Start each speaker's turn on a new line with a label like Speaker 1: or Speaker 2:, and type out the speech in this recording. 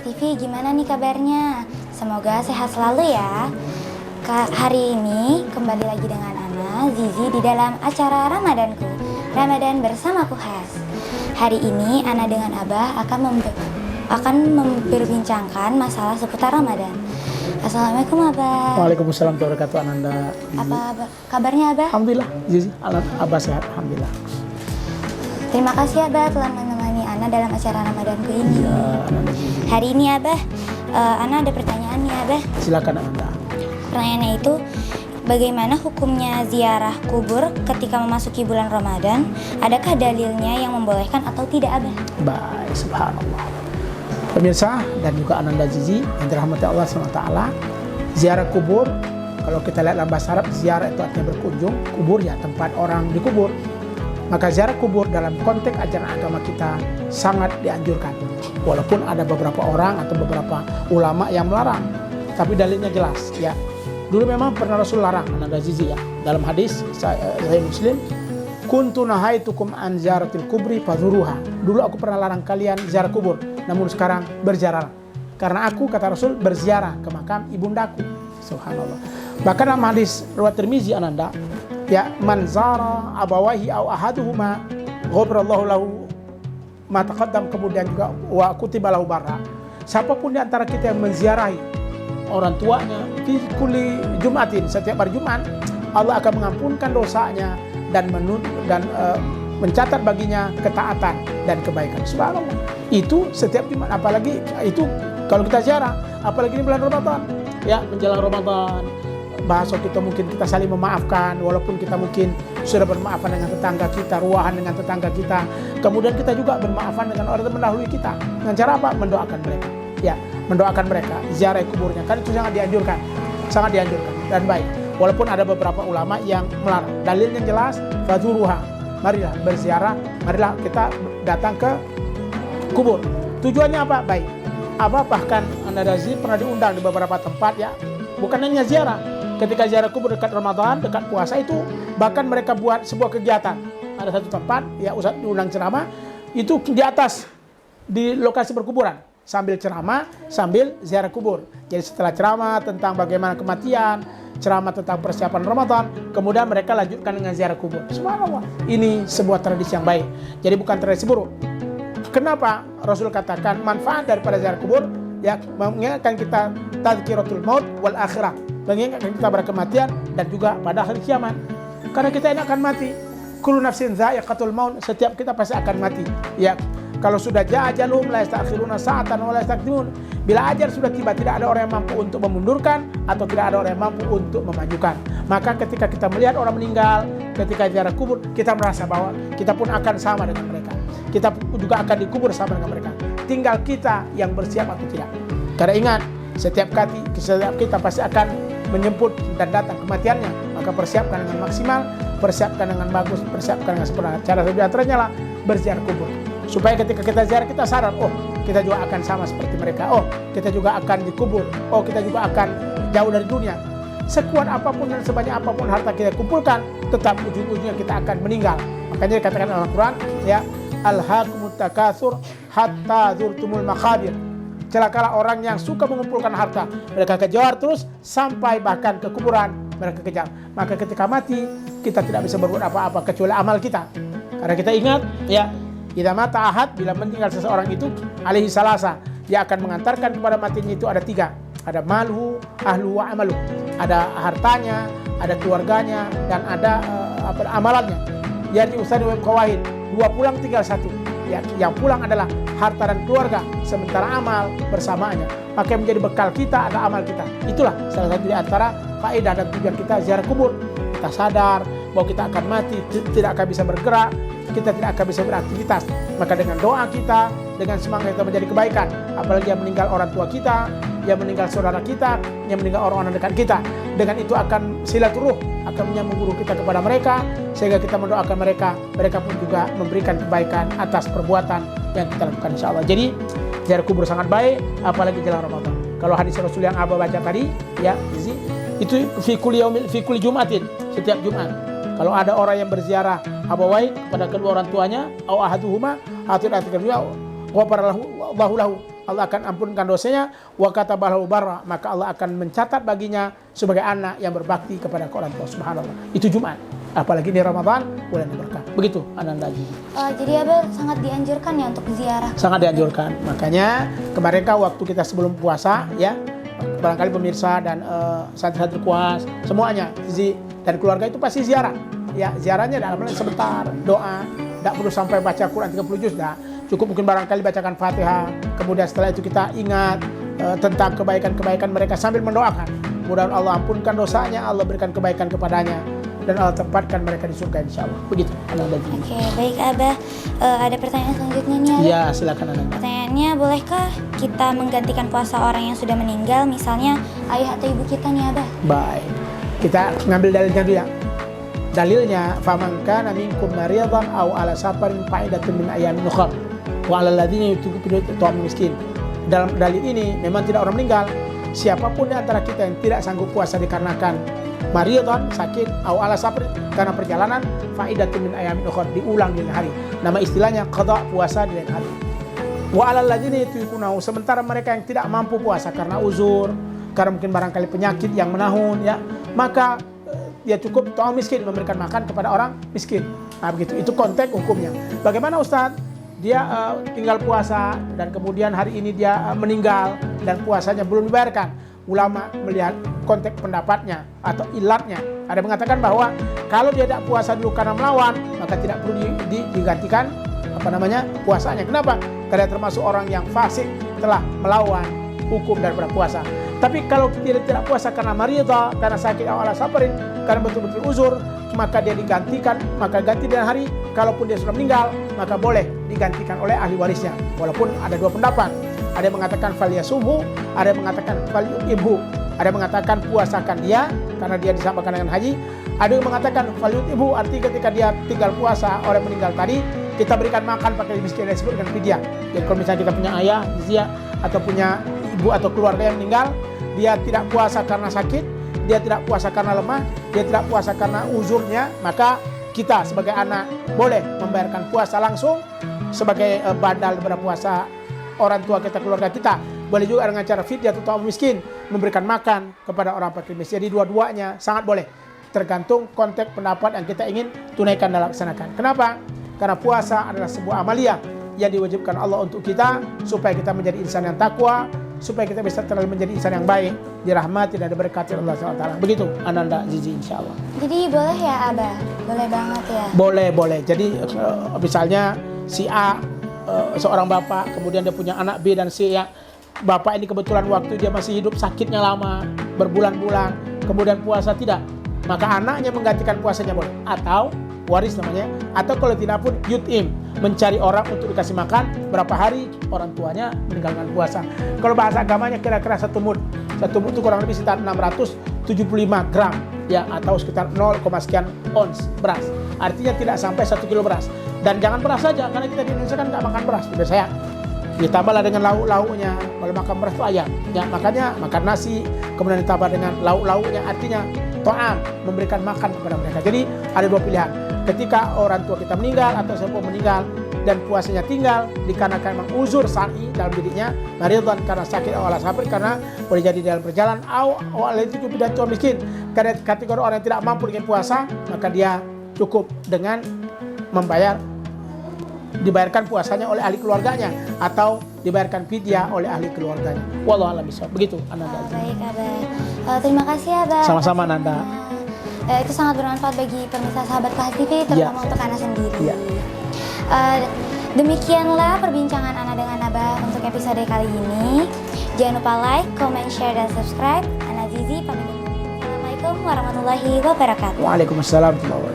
Speaker 1: TV, gimana nih kabarnya? Semoga sehat selalu ya. Hari ini kembali lagi dengan Ana, Zizi di dalam acara Ramadanku, Ramadan bersama Kuhas. Hari ini Ana dengan Abah akan memperbincangkan masalah seputar Ramadan. Assalamualaikum Abah.
Speaker 2: Waalaikumsalam warahmatullahi wabarakatuh Ananda.
Speaker 1: Apa kabarnya Abah?
Speaker 2: Alhamdulillah, Zizi, Abah sehat, alhamdulillah.
Speaker 1: Terima kasih Abah telah menemani Ana dalam acara Ramadanku ini.
Speaker 2: Ya, Ananda Zizi.
Speaker 1: Hari ini Abah, Ana ada pertanyaan nih Abah.
Speaker 2: Silakan Ananda.
Speaker 1: Pertanyaannya itu, bagaimana hukumnya ziarah kubur ketika memasuki bulan Ramadan? Adakah dalilnya yang membolehkan atau tidak Abah?
Speaker 2: Baik, subhanallah. Pemirsa dan juga Ananda Zizi yang dirahmati Allah SWT, ziarah kubur, kalau kita lihat dalam bahasa Arab, ziarah itu artinya berkunjung, kubur ya tempat orang dikubur. Maka ziarah kubur dalam konteks ajaran agama kita sangat dianjurkan. Walaupun ada beberapa orang atau beberapa ulama yang melarang, tapi dalilnya jelas ya. Dulu memang pernah Rasul larang, Ananda Zizi ya. Dalam hadis Sahih Muslim, kuntu nahaitukum an ziyaratil kubri fazuruha. Dulu aku pernah larang kalian ziarah kubur, namun sekarang berziarah. Karena aku, kata Rasul, berziarah ke makam ibundaku. Subhanallah. Bahkan dalam hadis riwayat Tirmizi Ananda, ya, man zara abawahi aw ahaduhuma ghafarallahu lahu ma taqaddam, kemudian juga wa kutiba lahu barra. Siapapun di antara kita yang menziarahi orang tuanya fi kulli Jumatin, setiap hari Jumat, Allah akan mengampunkan dosanya dan mencatat baginya ketaatan dan kebaikan. Subhanallah. Itu setiap Jumat, apalagi itu kalau kita ziarah, apalagi ini bulan Ramadan. Ya, menjelang Ramadan, bahasa kita mungkin kita saling memaafkan, walaupun kita mungkin sudah bermaafan dengan tetangga kita, ruahan dengan tetangga kita. Kemudian kita juga bermaafan dengan orang yang mendahului kita. Dengan cara apa? Mendoakan mereka. Ya, mendoakan mereka, ziarah kuburnya. Kan itu sangat dianjurkan dan baik. Walaupun ada beberapa ulama yang melarang. Dalilnya jelas, fazuruha. Marilah berziarah, marilah kita datang ke kubur. Tujuannya apa? Baik. Apa bahkan Ananda Zizi pernah diundang di beberapa tempat ya. Bukan hanya ziarah. Ketika ziarah kubur dekat Ramadan, dekat puasa itu, bahkan mereka buat sebuah kegiatan. Ada satu tempat, ya Ustaz diundang ceramah, itu di atas, di lokasi perkuburan. Sambil ceramah, sambil ziarah kubur. Jadi setelah ceramah tentang bagaimana kematian, ceramah tentang persiapan Ramadan, kemudian mereka lanjutkan dengan ziarah kubur. Subhanallah. Ini sebuah tradisi yang baik. Jadi bukan tradisi buruk. Kenapa Rasul katakan manfaat daripada ziarah kubur? Ya, mengingatkan kita tadzkiratul maut wal akhirah, mengingatkan kita pada kematian dan juga pada hari kiamat. Karena kita ini akan mati. Kullu nafsin dha'iqatul maut, setiap kita pasti akan mati. Ya, kalau sudah jaa ajalum la yastakhiruna sa'atan wa la yastaqdimun. Bila ajal sudah tiba, tidak ada orang yang mampu untuk memundurkan atau tidak ada orang yang mampu untuk memajukan. Maka ketika kita melihat orang meninggal, ketika ziarah kubur, kita merasa bahwa kita pun akan sama dengan mereka. Kita juga akan dikubur sama dengan mereka. Tinggal kita yang bersiap atau tidak. Karena ingat, setiap kita pasti akan menjemput dan datang kematiannya. Maka persiapkan dengan maksimal, persiapkan dengan bagus, persiapkan dengan sempurna. Cara di antaranya lah berziarah kubur. Supaya ketika kita ziarah, kita sadar, oh kita juga akan sama seperti mereka. Oh kita juga akan dikubur. Oh kita juga akan jauh dari dunia. Sekuat apapun dan sebanyak apapun harta kita kumpulkan, tetap ujung-ujungnya kita akan meninggal. Makanya dikatakan dalam Al-Quran, ya, alhaakumut takatsur hatta zurtumul maqabir. Celakalah orang yang suka mengumpulkan harta. Mereka kejar terus sampai bahkan ke kuburan mereka kejar. Maka ketika mati, kita tidak bisa berbuat apa-apa kecuali amal kita. Karena kita ingat, ya, idza mata ahad, bila meninggal seseorang itu alaihi salasa, dia akan mengantarkan kepada matinya itu ada 3. Ada malhu, ahlu wa amalu. Ada hartanya, ada keluarganya, dan ada amalannya. Yani usani wa qawahid. 2 pulang tinggal 1. Ya, yang pulang adalah harta dan keluarga, sementara amal bersamaannya. Maka yang menjadi bekal kita adalah amal kita. Itulah salah satu di antara faedah dan tujuan kita ziarah kubur. Kita sadar bahwa kita akan mati, tidak akan bisa bergerak, kita tidak akan bisa beraktivitas. Maka dengan doa kita, dengan semangat kita menjadi kebaikan. Apalagi yang meninggal orang tua kita, yang meninggal saudara kita, yang meninggal orang-orang dekat kita. Dengan itu akan silaturah, akan menyambung guru kita kepada mereka, sehingga kita mendoakan mereka. Mereka pun juga memberikan kebaikan atas perbuatan yang kita lakukan, insya Allah. Jadi ziarah kubur sangat baik, apalagi jelang Ramadan. Kalau hadis Rasul yang Abah baca tadi, ya, itu fi kulli Jumatin, setiap Jumat. Kalau ada orang yang berziarah abawai kepada kedua orang tuanya, au ahaduhuma, atau kedua, ghafara lahu Allah akan ampunkan dosanya, wa katabahu barra, maka Allah akan mencatat baginya sebagai anak yang berbakti kepada orang tua. Subhanallah. Itu Jumat. Apalagi di Ramadan, bulan yang berkah. Begitu Ananda Zizi.
Speaker 1: Jadi Abah sangat dianjurkan ya untuk ziarah.
Speaker 2: Sangat dianjurkan. Makanya kemarin waktu kita sebelum puasa ya, barangkali pemirsa dan santri-santri kuas semuanya Zizi dan keluarga itu pasti ziarah. Ya, ziarahnya dalam sebentar, doa, tidak perlu sampai baca Quran 30 juz dah. Cukup mungkin barangkali bacakan Fatihah. Kemudian setelah itu kita ingat tentang kebaikan-kebaikan mereka sambil mendoakan. Mudah-mudahan Allah ampunkan dosanya, Allah berikan kebaikan kepadanya, dan Allah tempatkan mereka di surga insyaallah. Begitu.
Speaker 1: Oke, baik Abah. Ada pertanyaan selanjutnya nih Abah.
Speaker 2: Ya, silakan Ananda.
Speaker 1: Pertanyaannya, bolehkah kita menggantikan puasa orang yang sudah meninggal, misalnya ayah atau ibu kita nih Abah?
Speaker 2: Baik. Kita ngambil dalilnya dulu ya. Dalilnya, faman kana minkum maridan aw ala safarin fa'idatun min ayyamin ukhra wa 'alal ladzina yutiquuna ta'am miskin. Dalam dalil ini memang tidak orang meninggal. Siapapun di antara kita yang tidak sanggup puasa dikarenakan maridan, sakit, aw ala safarin, karena perjalanan, fa'idatun min ayyamin ukhra, diulang di lain hari. Nama istilahnya qada, puasa di lain hari. Wa 'alal ladzina yutiquuna, sementara mereka yang tidak mampu puasa karena uzur, karena mungkin barangkali penyakit yang menahun ya, maka dia cukup ta'am miskin, memberikan makan kepada orang miskin. Nah begitu, itu konteks hukumnya. Bagaimana Ustadz? Dia tinggal puasa dan kemudian hari ini dia meninggal dan puasanya belum dibayarkan. Ulama melihat konteks pendapatnya atau ilatnya. Ada mengatakan bahwa kalau dia tidak puasa dulu karena melawan, maka tidak perlu digantikan puasanya. Kenapa? Karena termasuk orang yang fasik, telah melawan hukum daripada puasa. Tapi kalau dia tidak puasa karena maridah, karena sakit awal safarin, karena betul-betul uzur, maka dia digantikan, maka ganti dengan hari. Kalaupun dia sudah meninggal, maka boleh digantikan oleh ahli warisnya. Walaupun ada dua pendapat. Ada yang mengatakan falyasumhu, ada yang mengatakan falyutibhu. Ada yang mengatakan puasakan dia karena dia disamakan dengan haji. Ada yang mengatakan falyutibhu, arti ketika dia tinggal puasa oleh meninggal tadi, kita berikan makan pakai miskin yang disebut dengan fidyah. Jadi kalau misalnya kita punya ayah, zia, atau punya ibu atau keluarga yang meninggal, dia tidak puasa karena sakit, dia tidak puasa karena lemah, dia tidak puasa karena uzurnya, maka kita sebagai anak boleh membayarkan puasa langsung sebagai badal daripada puasa orang tua kita, keluarga kita. Boleh juga dengan cara fidyah atau ta'am miskin, memberikan makan kepada orang fakir miskin. Jadi dua-duanya sangat boleh, tergantung konteks pendapat yang kita ingin tunaikan dan laksanakan. Kenapa? Karena puasa adalah sebuah amaliyah yang diwajibkan Allah untuk kita supaya kita menjadi insan yang takwa, supaya kita bisa terlalu menjadi insan yang baik, dirahmati dan diberkati Allah SWT. Begitu Ananda Zizi insyaallah.
Speaker 1: Jadi boleh ya Abah? Boleh banget ya?
Speaker 2: Boleh. Jadi misalnya si A seorang bapak, kemudian dia punya anak B dan C ya. Bapak ini kebetulan waktu dia masih hidup sakitnya lama, berbulan-bulan, kemudian puasa tidak, maka anaknya menggantikan puasanya boleh. Atau waris namanya, atau kalau tidak pun yut'im, mencari orang untuk dikasih makan berapa hari orang tuanya meninggalkan puasa. Kalau bahasa agamanya kira-kira satu mud itu kurang lebih sekitar 675 gram ya, atau sekitar 0, sekian ons beras. Artinya tidak sampai 1 kilo beras. Dan jangan beras saja, karena kita di Indonesia kan nggak makan beras, biasa ya. Ditambahlah dengan lauk-lauknya. Kalau makan beras itu ayam ya, makanya makan nasi, kemudian ditambah dengan lauk-lauknya, artinya ta'am, memberikan makan kepada mereka. Jadi ada dua pilihan. Ketika orang tua kita meninggal atau siapa meninggal dan puasanya tinggal dikarenakan memang uzur syar'i dalam dirinya, maridan karena sakit awal safar, karena boleh jadi dalam perjalanan, awal itu tidak tua miskin, karena kategori orang yang tidak mampu dengan puasa, maka dia cukup dengan dibayarkan puasanya oleh ahli keluarganya atau dibayarkan fidyah oleh ahli keluarganya. Wallahu a'lam bishawab. Begitu Ananda.
Speaker 1: Baik Abah. Terima kasih Abah.
Speaker 2: Sama-sama Ananda.
Speaker 1: Itu sangat bermanfaat bagi pemirsa sahabat Kelas TV, terutama untuk Ana sendiri. Ya. Demikianlah perbincangan Ana dengan Abah untuk episode kali ini. Jangan lupa like, comment, share, dan subscribe. Ana Zizi pamit. Assalamualaikum warahmatullahi wabarakatuh.
Speaker 2: Waalaikumsalam warahmatullahi wabarakatuh.